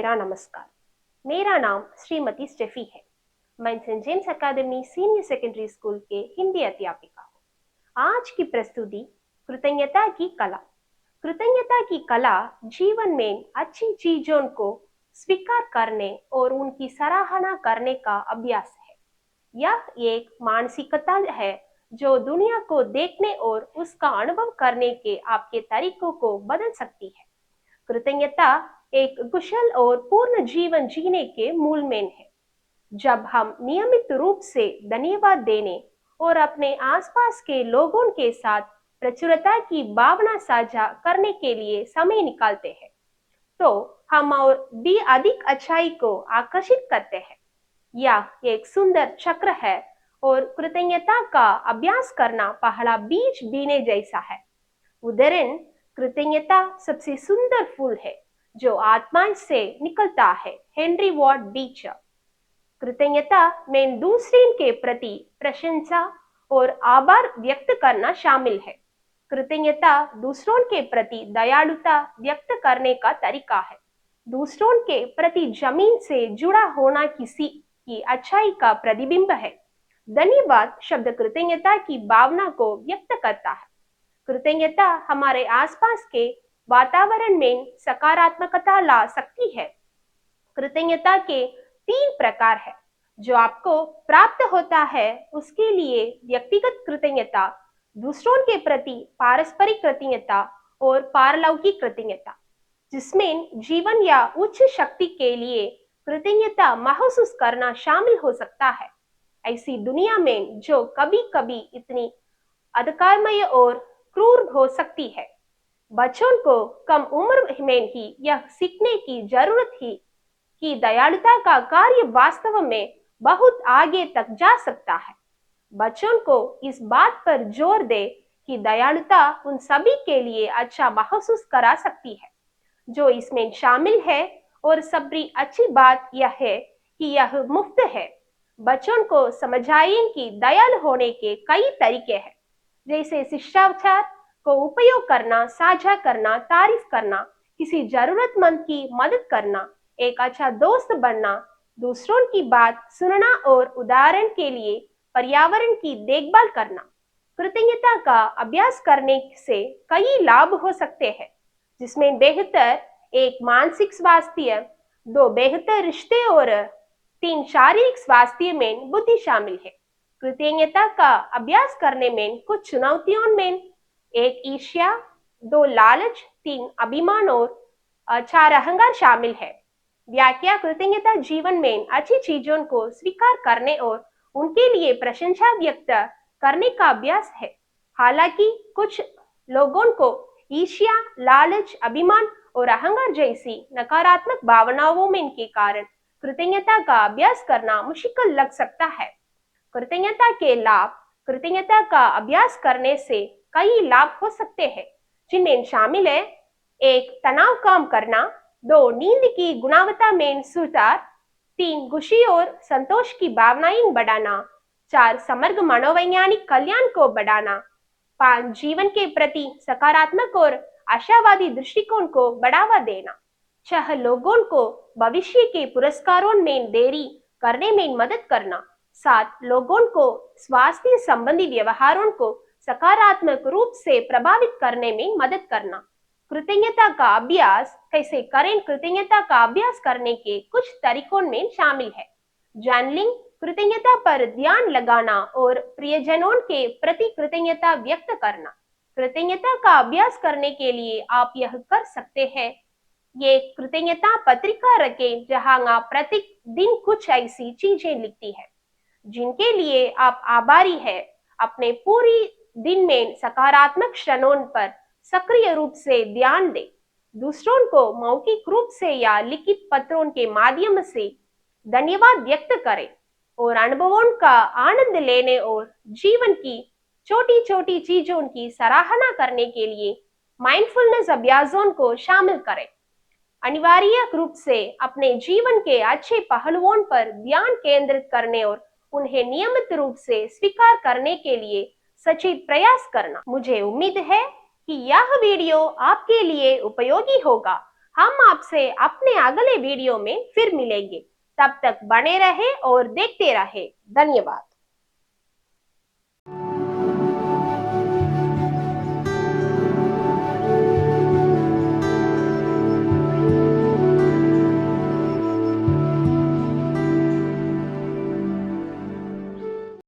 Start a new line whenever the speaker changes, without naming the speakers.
मेरा नमस्कार। मेरा नाम श्रीमती स्टेफी है। मैं सेंट जेम्स अकादमी सीनियर सेकेंडरी स्कूल के हिंदी अध्यापिका हूँ। आज की प्रस्तुति कृतज्ञता की कला। कृतज्ञता की कला जीवन में अच्छी चीजों को स्वीकार करने और उनकी सराहना करने का अभ्यास है। यह एक मानसिकता है जो दुनिया को देखने और उसका अनुभव करने के आपके तरीकों को बदल सकती है। कृतज्ञता एक कुशल और पूर्ण जीवन जीने के मूल में है। जब हम नियमित रूप से धन्यवाद देने और अपने आसपास के लोगों के साथ प्रचुरता की भावना साझा करने के लिए समय निकालते हैं, तो हम और भी अधिक अच्छाई को आकर्षित करते हैं। यह एक सुंदर चक्र है और कृतज्ञता का अभ्यास करना पहला बीज बीने जैसा है। उदाहरण, कृतज्ञता सबसे सुंदर फूल है जो आत्मा से निकलता है। Henry Ward Beecher. कृतज्ञता में दूसरे के प्रति प्रशंसा और आभार व्यक्त करना शामिल है। कृतज्ञता दूसरों के प्रति दयालुता व्यक्त करने का तरीका है। दूसरों के प्रति जमीन से जुड़ा होना किसी की अच्छाई का प्रतिबिंब है। धन्यवाद शब्द कृतज्ञता की भावना को व्यक्त करता है। कृतज्ञता हमारे आसपास के वातावरण में सकारात्मकता ला सकती है। कृतज्ञता के 3 प्रकार है जो आपको प्राप्त होता है। उसके लिए व्यक्तिगत कृतज्ञता, दूसरों के प्रति पारस्परिक कृतज्ञता और पारलौकिक कृतज्ञता, जिसमें जीवन या उच्च शक्ति के लिए कृतज्ञता महसूस करना शामिल हो सकता है। ऐसी दुनिया में जो कभी कभी इतनी अधिकारमय और क्रूर हो सकती है, बच्चों को कम उम्र में ही यह सीखने की जरूरत है कि दयालुता का कार्य वास्तव में बहुत आगे तक जा सकता है। बच्चों को इस बात पर जोर दे कि दयालुता उन सभी के लिए अच्छा महसूस करा सकती है जो इसमें शामिल है, और सबसे अच्छी बात यह है कि यह मुफ्त है। बच्चों को समझाइए कि दयालु होने के कई तरीके हैं, जैसे शिष्टाचार को उपयोग करना, साझा करना, तारीफ करना, किसी जरूरतमंद की मदद करना, एक अच्छा दोस्त बनना, दूसरों की बात सुनना और उदाहरण के लिए पर्यावरण की देखभाल करना। कृतज्ञता का अभ्यास करने से कई लाभ हो सकते हैं, जिसमें बेहतर एक मानसिक स्वास्थ्य, 2 बेहतर रिश्ते और 3 शारीरिक स्वास्थ्य में बुद्धि शामिल है। कृतज्ञता का अभ्यास करने में कुछ चुनौतियों में 1 ईर्ष्या, 2 लालच, 3 अभिमान और 4 अहंकार शामिल है। व्याख्या, कृतज्ञता जीवन में अच्छी चीजों को स्वीकार करने और उनके लिए प्रशंसा व्यक्त करने का अभ्यास है। हालांकि कुछ लोगों को ईर्ष्या, लालच, अभिमान और अहंकार जैसी नकारात्मक भावनाओं में के कारण कृतज्ञता का अभ्यास करना मुश्किल लग सकता है। कृतज्ञता के लाभ। कृतज्ञता का अभ्यास करने से कई लाभ हो सकते हैं, जिनमें शामिल है 1 तनाव कम करना, 2 नींद की गुणवत्ता में सुधार, 3 खुशी और संतोष की भावनाएं बढ़ाना, 4 समग्र मनोवैज्ञानिक कल्याण को बढ़ाना, 5 जीवन के प्रति सकारात्मक और आशावादी दृष्टिकोण को बढ़ावा देना, 6 लोगों को भविष्य के पुरस्कारों में देरी करने में मदद करना, 7 लोगों को स्वास्थ्य संबंधी व्यवहारों को सकारात्मक रूप से प्रभावित करने में मदद करना। कृतज्ञता का अभ्यास कैसे करें? कृतज्ञता का अभ्यास करने के कुछ तरीकों में शामिल है जर्नलिंग, कृतज्ञता पर ध्यान लगाना और प्रियजनों के प्रति कृतज्ञता व्यक्त करना। कृतज्ञता का अभ्यास करने के लिए आप यह कर सकते हैं: ये कृतज्ञता पत्रिका रखें जहां आप प्रतिदिन कुछ ऐसी चीजें लिखती है जिनके लिए आप आभारी हैं। अपने पूरी दिन में सकारात्मक क्षणों पर सक्रिय रूप से ध्यान दें। दूसरों को मौखिक रूप से या लिखित पत्रों के माध्यम से धन्यवाद व्यक्त करें और अनुभवों का आनंद लेने और जीवन की छोटी छोटी चीजों की सराहना करने के लिए माइंडफुलनेस अभ्यासों को शामिल करें। अनिवार्य रूप से अपने जीवन के अच्छे पहलुओं पर ध्यान केंद्रित करने और उन्हें नियमित रूप से स्वीकार करने के लिए सचेत प्रयास करना। मुझे उम्मीद है कि यह वीडियो आपके लिए उपयोगी होगा। हम आपसे अपने अगले वीडियो में फिर मिलेंगे। तब तक बने रहे और देखते रहे। धन्यवाद।